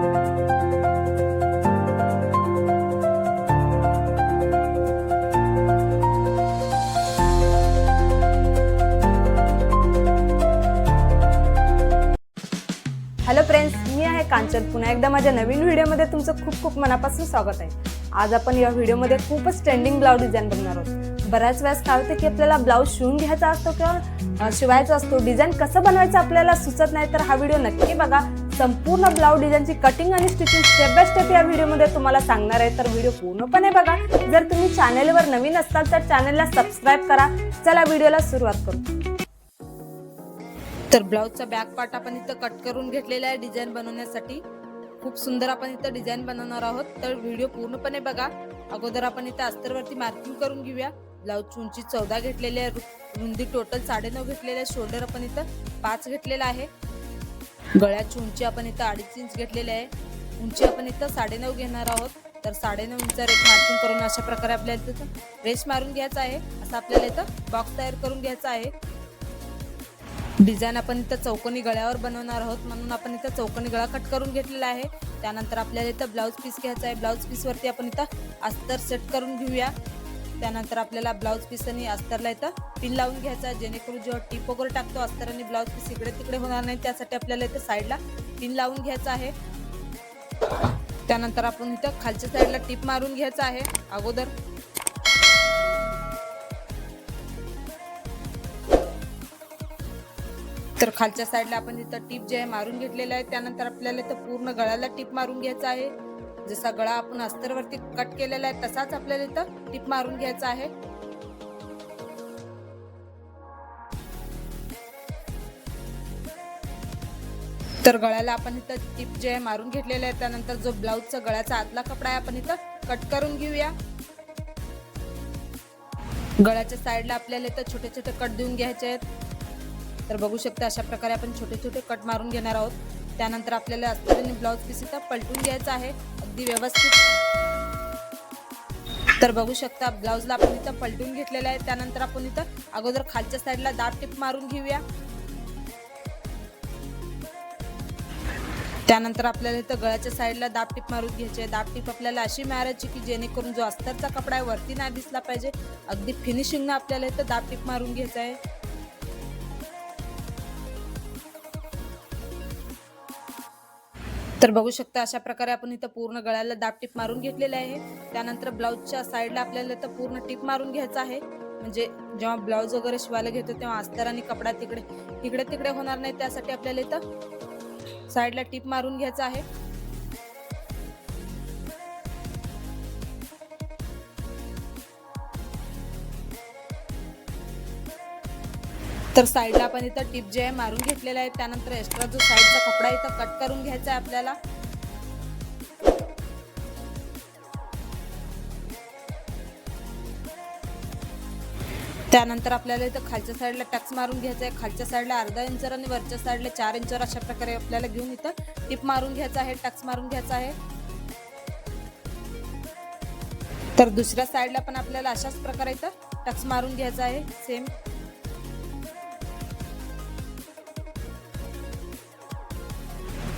Hello friends, मी आहे कांचन. पुन्हा एकदा माझ्या नवीन व्हिडिओमध्ये तुमचं खूप खूप मनापासून स्वागत आहे. आज आपण या व्हिडिओमध्ये खूपच ट्रेंडिंग ब्लाउज डिझाईन बघणार आहोत. बऱ्याच वेळेस काय होते की आपल्याला ब्लाउज शिवून घ्यायचा असतो किंवा शिवायचा असतो, डिझाईन कसं बनवायचं आपल्याला सुचत नाही. तर हा व्हिडिओ नक्की बघा. संपूर्ण ब्लाउज डिझाईनची कटिंग आणि स्टिचिंग स्टेप बाय स्टेप या व्हिडिओमध्ये तुम्हाला सांगणार आहे. तर व्हिडिओ पूर्णपणे बघा. जर तुम्ही चॅनलवर नवीन असाल तर चॅनलला सबस्क्राईब करा. चला व्हिडिओला सुरुवात करू. तर ब्लाउजचा बॅक पार्ट आपण इथं कट करून घेतलेला आहे डिझाईन बनवण्यासाठी. खूप सुंदर आपण इथं डिझाईन बनवणार आहोत. तर व्हिडिओ पूर्णपणे बघा. अगोदर आपण इथं अस्तरवरती मार्किंग करून घेऊया. ब्लाउजची उंची 14 घेतलेली आहे, रुंदी टोटल 9.5 घेतलेली आहे, शोल्डर आपण इथं 5 घेतलेला आहे, गळ्याची उंची आपण इथं 2.5 इंच घेतलेली आहे, उंची आपण इथं 9.5 घेणार आहोत. तर 9.5 इंच रेस मार्किंग करून अशा प्रकारे आपल्याला इथं रेस मारून घ्यायचा आहे. असं आपल्याला इथं बॉक्स तयार करून घ्यायचा आहे. डिझाईन आपण इथं चौकोनी गळ्यावर बनवणार आहोत, म्हणून आपण इथं चौकोनी गळा कट करून घेतलेला आहे. त्यानंतर आपल्याला इथं ब्लाउज पीस घ्यायचा आहे. ब्लाउज पीस वरती आपण इथं अस्तर सेट करून घेऊया. त्यानंतर आपल्याला ब्लाउज पीस आणि अस्तरला इथं पिन लावून घ्यायचा आहे, जेणेकरून जेव्हा टिप वगैरे टाकतो अस्तर आणि ब्लाउज पीस इकडे तिकडे होणार नाही. त्यासाठी आपल्याला इथं साईडला पिन लावून घ्यायचा आहे. त्यानंतर आपण इथं खालच्या साईडला टिप मारून घ्यायचा आहे अगोदर. तर खालच्या साईडला आपण इथं टिप जे आहे मारून घेतलेलं आहे. त्यानंतर आपल्याला इथं पूर्ण गळ्याला टिप मारून घ्यायचा आहे. जसा गळा आपण अस्तरवरती कट केलेला आहे तसाच आपल्याला इथं टिप मारून घ्यायचा आहे. तर गळ्याला आपण इथं टिप जे आहे मारून घेतलेलं आहे. त्यानंतर जो ब्लाउजचा गळ्याचा आतला कपडा आहे आपण इथं कट करून घेऊया. गळ्याच्या साईडला आपल्याला इथं छोटे छोटे कट देऊन घ्यायचे आहेत. तर बघू शकता अशा प्रकारे आपण छोटे छोटे कट मारून घेणार आहोत. त्यानंतर आपल्याला अस्तर आणि ब्लाउज पीस इथं पलटून घ्यायचा आहे अगदी व्यवस्थित. तर बघू शकता ब्लाउजला आपण इथं पलटून घेतलेलं आहे. त्यानंतर आपण इथं अगोदर खालच्या साईडला दाब टिप मारून घेऊया. त्यानंतर आपल्याला इथं गळ्याच्या साईडला दाब टिप मारून घ्यायची आहे. दाब टिप आपल्याला अशी मारायची की जेणेकरून जो अस्तरचा कपडा आहे वरती नाही दिसला पाहिजे. अगदी फिनिशिंगनं आपल्याला इथं दाब टिप मारून घ्यायचं आहे. तर बघू शकता अशा प्रकारे आपण इथं पूर्ण गळ्याला दाब टिप मारून घेतलेले आहे. त्यानंतर ब्लाउजच्या साईडला आपल्याला इथं पूर्ण टिप मारून घ्यायचं आहे, म्हणजे जेव्हा ब्लाउज वगैरे शिवायला घेतो तेव्हा अस्तर आणि कपडा तिकडे तिकडे होणार नाही. त्यासाठी आपल्याला इथं साईडला टिप मारून घ्यायचं आहे. तर साईडला आपण इथं टिप जे आहे मारून घेतलेला आहे. त्यानंतर एक्स्ट्रा जो साईडचा कपडा इथं कट करून घ्यायचा आहे आपल्याला. त्यानंतर आपल्याला इथं खालच्या साईडला टक्स मारून घ्यायचा आहे. खालच्या साईडला अर्धा इंचर आणि वरच्या साईडला 4 इंचर अशा प्रकारे आपल्याला घेऊन इथं टिप मारून घ्यायचा आहे, टक्स मारून घ्यायचा आहे. तर दुसऱ्या साईडला पण आपल्याला अशाच प्रकारे इथं टक्स मारून घ्यायचा आहे सेम.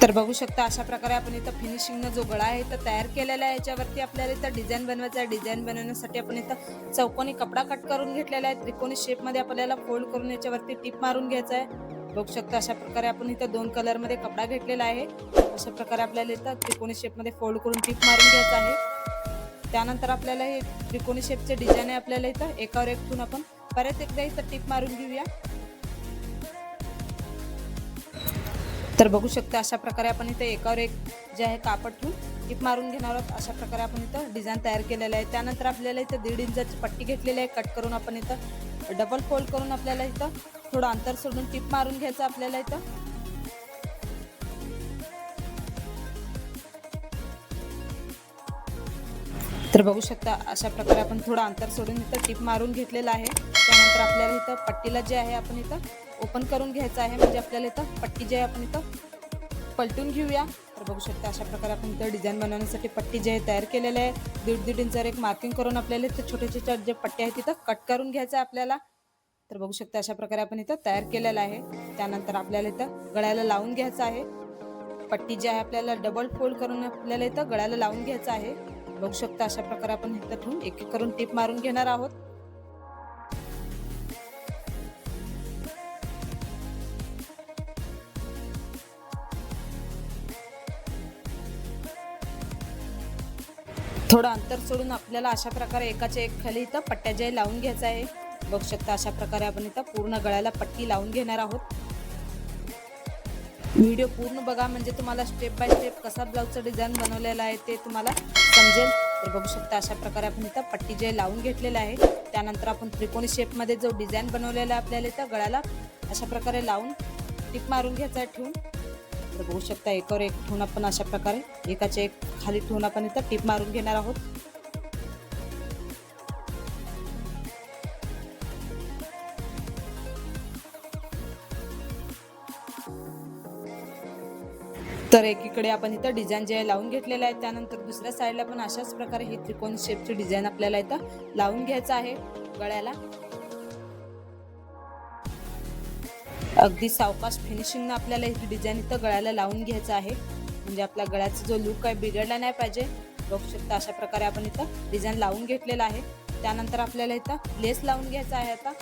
तर बघू शकता अशा प्रकारे आपण इथं फिनिशिंगनं जो गळा आहे इथं तयार केलेला आहे. याच्यावरती आपल्याला इथं डिझाईन बनवायचं आहे. डिझाईन बनवण्यासाठी आपण इथं चौकोनी कपडा कट करून घेतलेला आहे. त्रिकोणी शेपमध्ये आपल्याला फोल्ड करून याच्यावरती टिप मारून घ्यायचं आहे. बघू शकता अशा प्रकारे आपण इथं 2 कलरमध्ये कपडा घेतलेला आहे. अशा प्रकारे आपल्याला इथं त्रिकोणी शेपमध्ये फोल्ड करून टिप मारून घ्यायचं आहे. त्यानंतर आपल्याला हे त्रिकोणी शेपचे डिझाईन आहे आपल्याला इथं एकावर एक ठेवून आपण परत एकदा इथं टिप मारून घेऊया. तर बघू शकता अशा प्रकारे आपण इथे एकावर एक जे आहे कापड ठेवून टिप मारून घेणार आहोत. अशा प्रकारे आपण इथं डिझाईन तयार केलेलं आहे. त्यानंतर आपल्याला इथं 1.5 इंचाची पट्टी घेतलेली आहे. कट करून आपण इथं डबल फोल्ड करून आपल्याला इथं थोडं अंतर सोडून टिप मारून घ्यायचं आपल्याला इथं. तर बघू शकता अशा प्रकारे आपण थोडं अंतर सोडून इथं टिप मारून घेतलेलं आहे. त्यानंतर आपल्याला इथं पट्टीला जे आहे आपण इथं ओपन करून घ्यायचं आहे, म्हणजे आपल्याला इथं पट्टी जे आहे आपण इथं पलटून घेऊया. तर बघू शकता अशा प्रकारे आपण इथं डिझाईन बनवण्यासाठी पट्टी जे आहे तयार केलेलं आहे. 1.5 इंचावर एक मार्किंग करून आपल्याला इथं छोटे छोटे जे पट्टी आहेत तिथं कट करून घ्यायचं आहे आपल्याला. तर बघू शकता अशा प्रकारे आपण इथं तयार केलेलं आहे. त्यानंतर आपल्याला इथं गळ्याला लावून घ्यायचं आहे. पट्टी जी आहे आपल्याला डबल फोल्ड करून आपल्याला इथं गळ्याला लावून घ्यायचं आहे। बघू शकता अशा प्रकारे आपण इथं ठेवून एक एक करून टिप मारून घेणार आहोत। थोडं अंतर सोडून आपल्याला अशा प्रकारे एकाच्या एक खाली इथं पट्ट्या ज्या लावून घ्यायचं आहे। बघू शकता अशा प्रकारे आपण इथं पूर्ण गळ्याला पट्टी लावून घेणार आहोत। व्हिडिओ पूर्ण बघा म्हणजे तुम्हाला स्टेप बाय स्टेप कसा ब्लाउजचा डिझाइन बनवलेला आहे ते तुम्हाला समजेल। तर बघू शकता अशा प्रकारे आपण इथं पट्टी जे लावून घेतलेलं आहे। त्यानंतर आपण त्रिकोणी शेप मध्ये जो डिझाइन बनवलेला आहे आपल्याला इथं गळ्याला अशा प्रकारे लावून टिप मारून घ्यायचा ठेवून। तर बघू शकता एकावर एक ठेवून आपण अशा प्रकारे एकाच्या एक खाली ठेवून आपण इथं टिप मारून घेणार आहोत। तर एकीकडे आपण इथं डिझाइन जे लावून घेतलेलं आहे। त्यानंतर दुसऱ्या साईडला पण अशाच प्रकारे ही त्रिकोणी शेपची डिझाइन आपल्याला इथं लावून घ्यायचं आहे गळ्याला। अगदी सावकाश फिनिशिंगने आपल्याला ही डिझाइन इथं गळ्याला लावून घ्यायचं आहे म्हणजे आपल्या गळ्याचा जो लुक आहे बिघडला नाही पाहिजे। बघू शकता अशा प्रकारे आपण इथं डिझाइन लावून घेतलेला आहे। त्यानंतर आपल्याला इथं लेस लावून घ्यायचा आहे। आता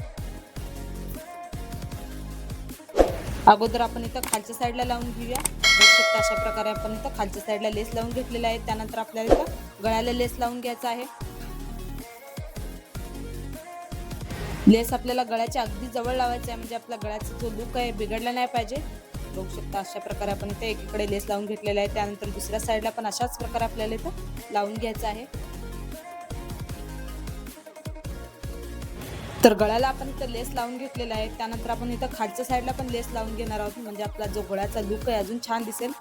अगोदर आपण इथं खालच्या साईडला लावून घेऊया। बघू शकता अशा प्रकारे आपण इथं खालच्या साईडला लेस लावून घेतलेला आहे। त्यानंतर आपल्याला इथं गळ्याला लेस लावून घ्यायचा आहे। लेस आपल्याला गळ्याच्या अगदी जवळ लावायचा आहे म्हणजे आपला गळ्याचा जो लुक आहे बिघडला नाही पाहिजे। बघू शकता अशा प्रकारे आपण इथे एकीकडे लेस लावून घेतलेला आहे। त्यानंतर दुसऱ्या साईडला पण अशाच प्रकारे आपल्याला इथं लावून घ्यायचं आहे। तर गळ्याला आपण इथं लेस लावून घेतलेला आहे। त्यानंतर आपण इथं खालच्या साईडला पण लेस लावून घेणार आहोत म्हणजे आपला जो गळ्याचा लुक आहे अजून छान दिसेल।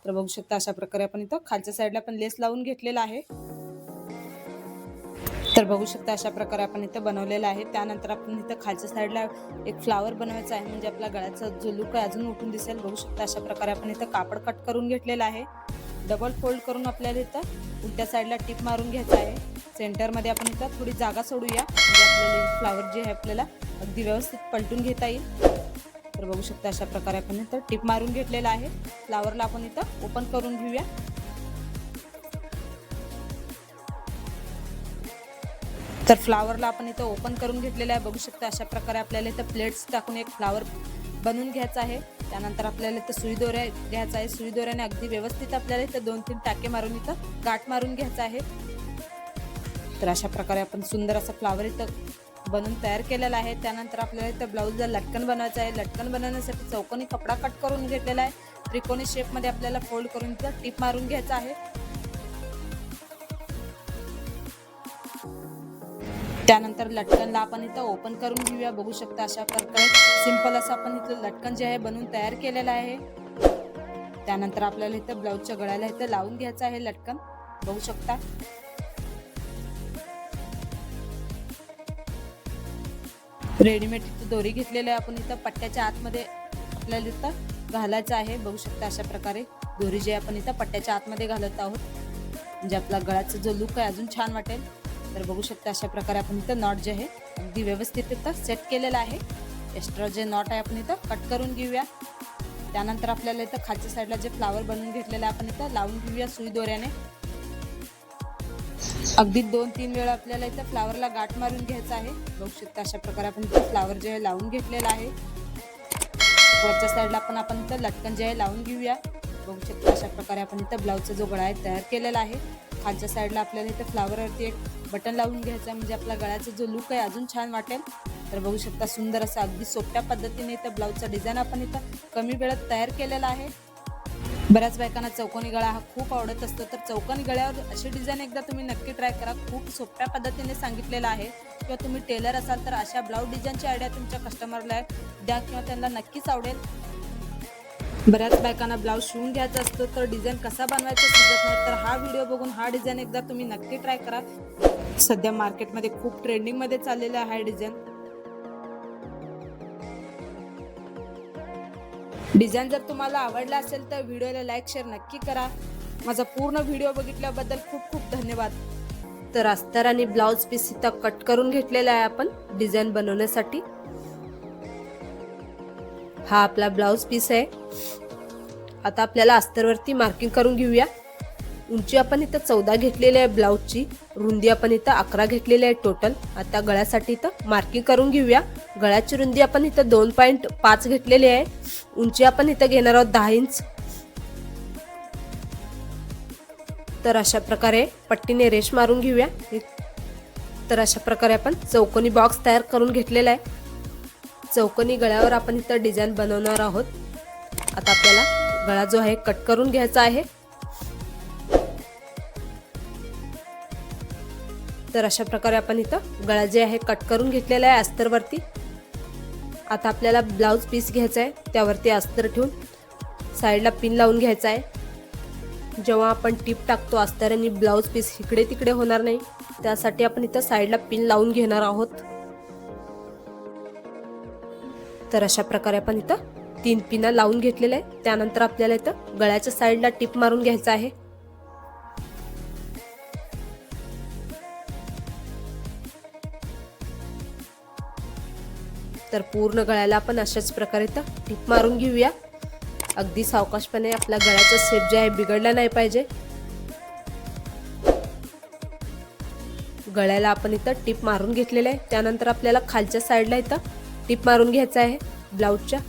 तर बघू शकता अशा प्रकारे आपण इथं खालच्या साईडला पण लेस लावून घेतलेला आहे। तर बघू शकता अशा प्रकारे आपण इथं बनवलेला आहे। त्यानंतर आपण इथं खालच्या साईडला एक फ्लावर बनवायचा आहे म्हणजे आपला गळ्याचा जो लुक आहे अजून उठून दिसेल। बघू शकता अशा प्रकारे आपण इथं कापड कट करून घेतलेला आहे। डबल फोल्ड करून आपल्याला इथं उलट्या साईडला टिप मारून घ्यायचं आहे। सेंटर मध्ये आपण इथं थोडी जागा सोडूया म्हणजे आपल्याला फ्लावर जे आहे आपल्याला अगदी व्यवस्थित पलटून घेता येईल। तर बघू शकता अशा प्रकारे आपण इथं टिप मारून घेतलेला आहे। फ्लावरला आपण इथं ओपन करून घेऊया। तर फ्लावरला आपण इथं ओपन करून घेतलेला आहे। बघू शकता अशा प्रकारे आपल्याला इथं प्लेट्स टाकून एक फ्लावर बनवून घ्यायचा आहे। त्यानंतर आपल्याला इथं सुई दोऱ्या घ्यायचा आहे। सुई दोऱ्याने अगदी व्यवस्थित आपल्याला इथं 2-3 टाके मारून इथं गाठ मारून घ्यायचा आहे। तर अशा प्रकारे आपण सुंदर असा फ्लावर इथं बनवून तयार केलेला आहे। त्यानंतर आपल्याला इथं ब्लाऊजला लटकन बनवायचं आहे। लटकन बनवण्यासाठी चौकोनी कपडा कट करून घेतलेला आहे। त्रिकोणी शेप मध्ये आपल्याला फोल्ड करून इथं टिप मारून घ्यायचा आहे। त्यानंतर लटकनला आपण इथं ओपन करून घेऊया। बघू शकता अशा प्रकारे सिंपल असं आपण इथं लटकन जे आहे बनवून तयार केलेलं आहे। त्यानंतर आपल्याला इथं ब्लाऊजच्या गळ्याला इथं लावून घ्यायचं आहे लटकन। बघू शकता रेडीमेड इथं दोरी घेतलेली आहे आपण इथं पट्ट्याच्या आतमध्ये आपल्याला इथं घालायचं आहे। बघू शकता अशा प्रकारे दोरी जी आपण इथं पट्ट्याच्या आतमध्ये घालत आहोत म्हणजे आपला गळ्याचा जो लुक आहे अजून छान वाटेल। तर बघू शकता अशा प्रकारे आपण इथं नॉट जे आहे अगदी व्यवस्थित इथं सेट केलेला आहे। एक्स्ट्रा जे नॉट आहे आपण इथं कट करून घेऊया। त्यानंतर आपल्याला इथं खालच्या साईडला जे फ्लावर बनवून घेतलेलं आहे आपण इथं लावून घेऊया सुई दोऱ्याने। अगदी 2-3 वेळा आपल्याला इथं फ्लावरला गाठ मारून घ्यायचं आहे। बघू शकता अशा प्रकारे आपण इथं फ्लावर जे आहे लावून घेतलेला आहे। वरच्या साईडला पण आपण इथं लटकन जे आहे लावून घेऊया। बघू शकता अशा प्रकारे आपण इथं ब्लाऊजचा जो गळा आहे तयार केलेला आहे। खालच्या साईडला आपल्याला इथं फ्लावरवरती एक बटन लावून घ्यायचं आहे म्हणजे आपल्या गळ्याचा जो लुक आहे अजून छान वाटेल। तर बघू शकता सुंदर असं अगदी सोप्या पद्धतीने इथं ब्लाऊजचा डिझाइन आपण इथं कमी वेळात तयार केलेला आहे। बऱ्याच बायकांना चौकोनी गळा हा खूप आवडत असतो तर चौकोनी गळ्यावर अशी डिझाइन एकदा तुम्ही नक्की ट्राय करा। खूप सोप्या पद्धतीने सांगितलेलं आहे। किंवा तुम्ही टेलर असाल तर अशा ब्लाऊज डिझाइनची आयडिया तुमच्या कस्टमरला द्या किंवा त्यांना नक्कीच आवडेल। बऱ्याच बायकांना ब्लाऊज शिवून घ्यायचं असतं तर डिझाइन कसा बनवायचा समजत नाही तर हा व्हिडिओ बघून हा डिझाइन एकदा तुम्ही नक्की ट्राय करा। सध्या मार्केटमध्ये खूप ट्रेंडिंग मध्ये चाललेला आहे डिझाइन। डिझाइन जर तुम्हाला आवडला असेल तर व्हिडिओला लाईक शेअर नक्की करा। माझा पूर्ण व्हिडिओ बघितल्याबद्दल खूप खूप धन्यवाद। तर अस्तर आणि ब्लाऊज पीस इथं कट करून घेतलेला आहे आपण डिझाइन बनवण्यासाठी। हा आपला ब्लाऊज पीस आहे। आता आपल्याला अस्तरवरती मार्किंग करून घेऊया। उंची आपण इथं 14 घेतलेली आहे ब्लाऊजची, रुंदी आपण इथं 11 घेतलेली आहे टोटल। आता गळ्यासाठी इथं मार्किंग करून घेऊया। गळ्याची रुंदी आपण इथं 2.5 घेतलेली आहे। उंची आपण इथं घेणार आहोत 10 इंच। तर अशा प्रकारे पट्टीने रेष मारून घेऊया। तर अशा प्रकारे आपण चौकोनी बॉक्स तयार करून घेतलेला आहे। चौकोनी गळ्यावर आपण इथं डिझाइन बनवणार आहोत। आता आपल्याला गळा जो आहे कट करून घ्यायचा आहे। तर अशा प्रकारे आपण इथं गळा जे आहे कट करून घेतलेला आहे अस्तरवरती। आता आपल्याला ब्लाउज पीस घ्यायचा आहे, त्यावरती अस्तर ठेवून साईडला पिन लावून घ्यायचा आहे। जेव्हा आपण टिप टाकतो अस्तर आणि ब्लाउज पीस इकडे तिकडे होणार नाही, त्यासाठी आपण इथं साईडला पिन लावून घेणार आहोत। तर अशा प्रकारे आपण इथं 3 पिना लावून घेतलेल्या आहे। त्यानंतर आपल्याला इथं गळ्याच्या साईडला टिप मारून घ्यायचा आहे। तर पूर्ण गळ्याला आपण अशाच प्रकारे इथं टिप मारून घेऊया। अगदी सावकाशपणे, आपला गळ्याचा शेप जे आहे बिघडला नाही पाहिजे। गळ्याला आपण इथं टिप मारून घेतलेले आहे। त्यानंतर आपल्याला खालच्या साईडला इथं टिप मारून घ्यायचा आहे ब्लाऊजच्या।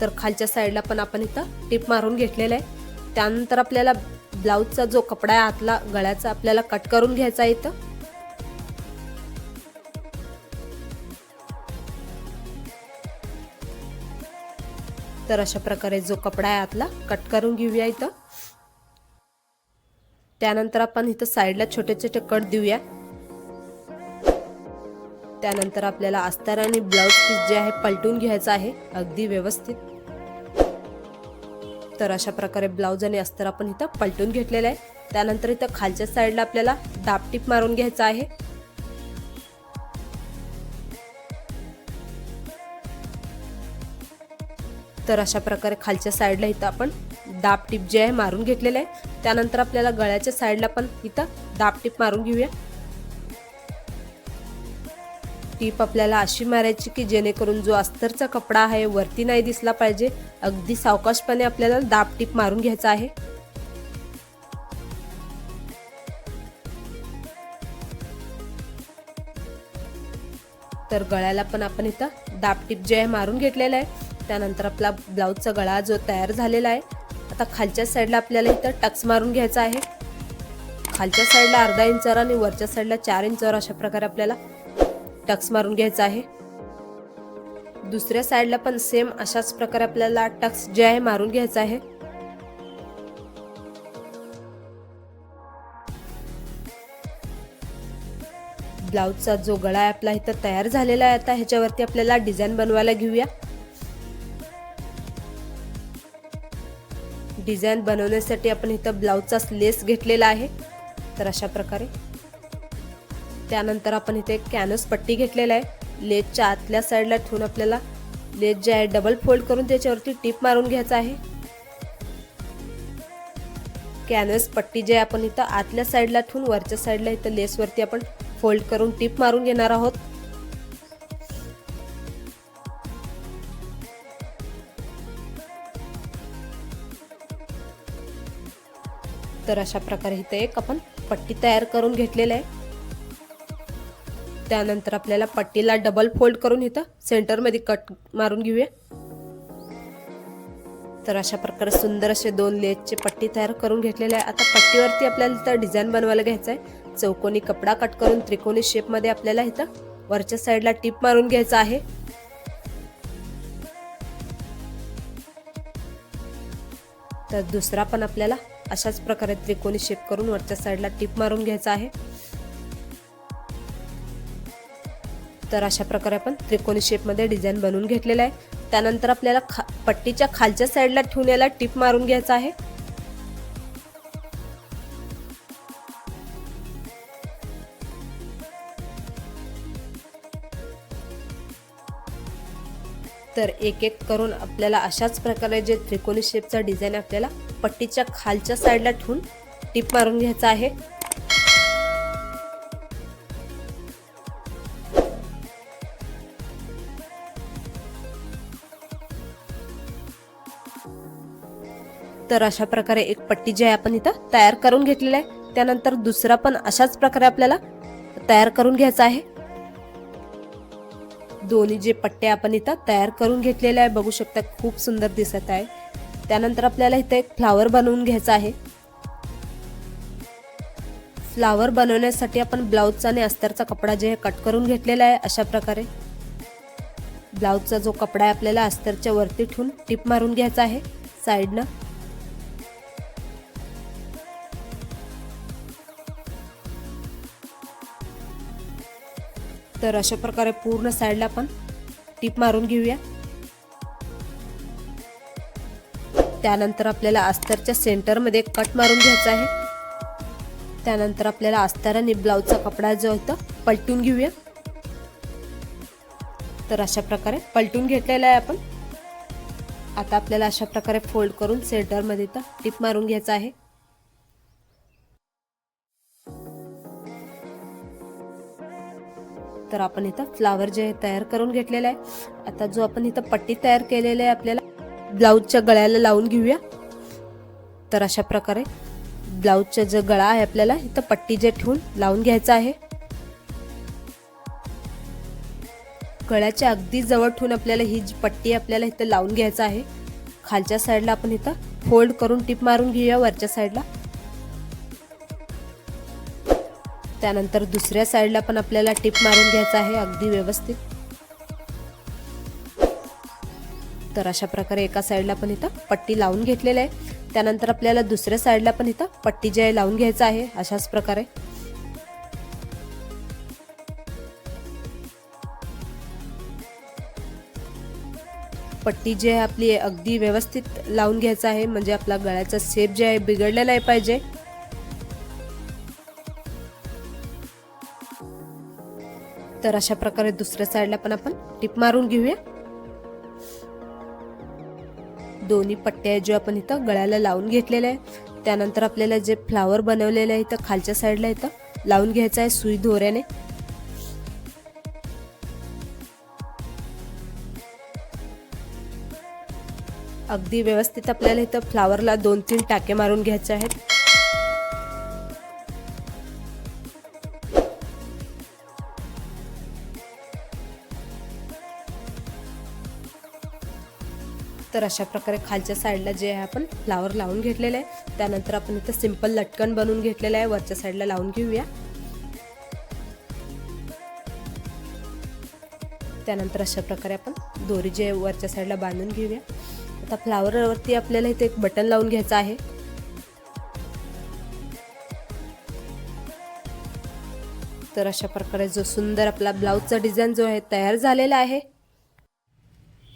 तर खालच्या साईडला पण आपण इथं टिप मारून घेतलेला आहे। त्यानंतर आपल्याला ब्लाऊजचा जो कपडा आहे आतला गळ्याचा आपल्याला कट करून घ्यायचा आहे इथं। तर अशा प्रकारे जो कपडा आहे आतला कट करून घेऊया इथं। त्यानंतर आपण इथं साईडला छोटे छोटे कट देऊया। त्यानंतर आपल्याला अस्तर आणि ब्लाउज पीस जे आहे पलटून घ्यायचा आहे अगदी व्यवस्थित। तर अशा प्रकारे ब्लाउज आणि अस्तर आपण इथं पलटून घेतलेलं आहे। त्यानंतर इथं खालच्या साईडला आपल्याला दाब टिप मारून घ्यायचा आहे। तर अशा प्रकारे खालच्या साईडला इथं आपण दाब टिप जे आहे मारून घेतलेलं आहे। त्यानंतर आपल्याला गळ्याच्या साईडला पण इथं दाब टिप मारून घेऊया। टिप आपल्याला अशी मारायची की जेणेकरून जो अस्तरचा कपडा आहे वरती नाही दिसला पाहिजे। अगदी सावकाशपणे आपल्याला दाब टिप मारून घ्यायचा आहे। तर गळ्याला पण आपण इथं दाब टिप जे आहे मारून घेतलेला आहे। त्यानंतर आपला ब्लाऊजचा गळा जो तयार झालेला आहे। आता खालच्या साईडला आपल्याला इथं टक्स मारून घ्यायचा आहे। खालच्या साईडला अर्धा इंचावर आणि वरच्या साईडला 4 इंचावर अशा प्रकारे आपल्याला टक्स मारून घ्यायचा आहे। दुसऱ्या साईडला पण सेम अशाच प्रकारे आपल्याला टक्स जे आहे मारून घ्यायचा आहे। ब्लाऊजचा जो गळा आहे आपला इथं तयार झालेला आहे। आता ह्याच्यावरती आपल्याला डिझाइन बनवायला घेऊया। डिझाइन बनवण्यासाठी आपण इथं ब्लाऊजचा लेस घेतलेला आहे। तर अशा प्रकारे त्यानंतर आपण इथे कॅनव्हास पट्टी घेतलेला आहे। लेसच्या आतल्या साईडला ठेवून आपल्याला लेस जे आहे डबल फोल्ड करून त्याच्यावरती टिप मारून घ्यायचा आहे। कॅनव्हास पट्टी जे आपण इथं आतल्या साईडला ठेवून वरच्या साईडला इथं लेसवरती आपण फोल्ड करून टिप मारून घेणार आहोत। तर अशा प्रकारे इथे एक आपण पट्टी तयार करून घेतलेली आहे। त्यानंतर आपल्याला पट्टीला डबल फोल्ड करून इथं सेंटर मध्ये कट मारून घेऊया। तर अशा प्रकारे सुंदर असे 2 लेसचे पट्टी तयार करून घेतलेले आहे। आता पट्टीवरती आपल्याला इथं डिझाइन बनवायला घ्यायचं आहे। चौकोनी कपडा कट करून त्रिकोणी शेप मध्ये आपल्याला इथं वरच्या साईडला टिप मारून घ्यायचा आहे। तर दुसरा पण आपल्याला अशाच प्रकारे त्रिकोणी शेप करून वरच्या साईडला टिप मारून घ्यायचा आहे। तर अशा प्रकारे आपण त्रिकोणी शेप मध्ये डिझाइन बनवून घेतलेला आहे। त्यानंतर आपल्याला पट्टीच्या खालच्या साईडला ठेवून याला टिप मारून घ्यायचा आहे। तर एक एक करून आपल्याला अशाच प्रकारे जे त्रिकोणी शेपचा डिझाइन आपल्याला पट्टीच्या खालच्या साईडला ठेवून टिप मारून घ्यायचा आहे। तर अशा प्रकारे एक पट्टी जी आहे आपण इथं तयार करून घेतलेली आहे। त्यानंतर दुसरा पण अशाच प्रकारे आपल्याला तयार करून घ्यायचा आहे। दोन्ही जे पट्टे आपण इथं तयार करून घेतलेले आहे, बघू शकता खूप सुंदर दिसत आहे। त्यानंतर आपल्याला इथे एक फ्लावर बनवून घ्यायचा आहे। फ्लावर बनवण्यासाठी आपण ब्लाउजचा आणि अस्तरचा कपडा जे आहे कट करून घेतलेला आहे। अशा प्रकारे ब्लाउजचा जो कपडा आहे आपल्याला अस्तरच्या वरती ठेवून टिप मारून घ्यायचा आहे साइडनं। तर अशा प्रकारे पूर्ण साइडला आपण टिप मारून घेऊया। त्यानंतर आपल्याला अस्तरच्या सेंटर मध्ये कट मारून घ्यायचा आहे। त्यानंतर आपल्याला अस्तर आणि ब्लाउजचा कपडा जो आहे तो पलटून घेऊया। तर अशा प्रकारे पलटून घेतलेला आहे आपण। आता आपल्याला अशा प्रकारे फोल्ड करून सेंटर मध्ये टिप मारून घ्यायचा आहे। तर आपण इथं फ्लावर जे तयार करून घेतलेला आहे। आता जो आपण इथं पट्टी तयार केलेली आहे आपल्याला ब्लाउजच्या गळ्याला लावून घेऊया। तर अशा प्रकारे ब्लाउजचा जो गळा आहे आपल्याला इथं पट्टी जे ठेवून लावून घ्यायचा आहे। गळ्याच्या अगदी जवळ ठेवून आपल्याला ही जी पट्टी आपल्याला इथं लावून घ्यायचा आहे। खालच्या साईडला आपण इथं फोल्ड करून टिप मारून घेऊया वरच्या साईडला। त्यानंतर दुसऱ्या साईडला पण आपल्याला टिप मारून घ्यायचा आहे अगदी व्यवस्थित। तर अशा प्रकारे एका साईडला पण इथं पट्टी लावून घेतलेली आहे। त्यानंतर आपल्याला दुसऱ्या साईडला पण इथं पट्टी जे आहे लावून घ्यायचा आहे अशाच प्रकारे। पट्टी जी आहे आपली अगदी व्यवस्थित लावून घ्यायचा आहे, म्हणजे आपला गळ्याचा शेप जे आहे बिघडलेला नाही पाहिजे। तर अशा प्रकारे दुसऱ्या साईडला पण आपण टिप मारून घेऊया। दोन्ही पट्ट्या जो आपण इथं गळ्याला लावून घेतलेले आहे। त्यानंतर आपल्याला जे फ्लावर बनवलेले आहे इथं खालच्या साईडला इथं लावून घ्यायचा आहे सुई दोऱ्याने। अगदी व्यवस्थित आपल्याला इथं फ्लावरला 2-3 टाके मारून घ्यायचे आहेत। तर अशा प्रकारे खालच्या साईडला जे आहे आपण फ्लावर लावून घेतलेले आहे। त्यानंतर आपण इथं सिंपल लटकन बनवून घेतलेलं आहे, वरच्या साईडला लावून घेऊया। त्यानंतर अशा प्रकारे आपण दोरी जे वरच्या साईडला बांधून घेऊया। आता फ्लावरवरती आपल्याला इथे एक बटन लावून घ्यायचं आहे। तर अशा प्रकारे जो सुंदर आपला ब्लाउजचा डिझाइन जो आहे तयार झालेला आहे,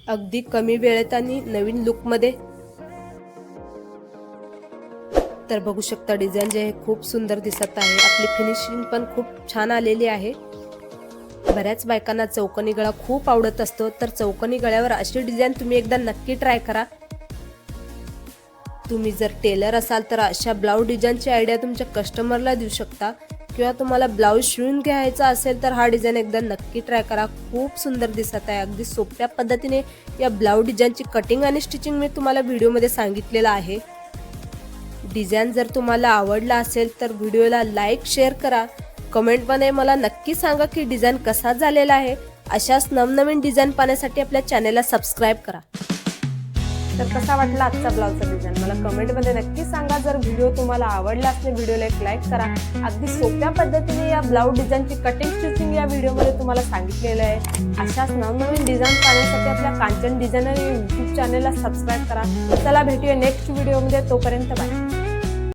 अगदी कमी वेळेत आणि नवीन लुक मध्ये। तर बघू शकता डिझाइन जे आहे खूप सुंदर दिसत आहे। आपली फिनिशिंग पण खूप छान आलेली आहे। बऱ्याच बायकांना चौकोनी गळा खूप आवडत असतो, तर चौकोनी गळ्यावर अशी डिझाइन तुम्ही एकदा नक्की ट्राय करा। तुम्ही जर टेलर असाल तर अशा ब्लाउज डिझाइनची आयडिया तुमच्या कस्टमरला देऊ शकता, किंवा तुम्हाला ब्लाउज शिवून घ्यायचा असेल तर हा डिझाइन एकदा नक्की ट्राय करा। खूप सुंदर दिसत आहे। अगदी सोप्या पद्धतीने या ब्लाउज डिझाइनची कटिंग आणि स्टिचिंग मी तुम्हाला व्हिडिओमध्ये सांगितलेलं आहे। डिझाइन जर तुम्हाला आवडला असेल तर व्हिडिओला लाईक शेअर करा, कमेंटमध्ये मला नक्की सांगा की डिझाइन कसा झालेला आहे। अशाच नवनवीन डिझाइन पाहण्यासाठी आपल्या चॅनलला सबस्क्राइब करा। तर कसा वाटला आजचा ब्लाउजचा डिझाइन मला कमेंटमध्ये नक्की सांगा। जर व्हिडिओ तुम्हाला आवडला असेल व्हिडिओला एक लाईक करा। अगदी सोप्या पद्धतीने या ब्लाउज डिझाइनची कटिंग स्टिचिंग या व्हिडिओमध्ये तुम्हाला सांगितलेलं आहे। अशाच नवनवीन डिझाइन पाहण्यासाठी आपल्या कांचन डिझायनर यूट्यूब चॅनलला सबस्क्राइब करा। चला भेटूया नेक्स्ट व्हिडिओमध्ये, तोपर्यंत बाय।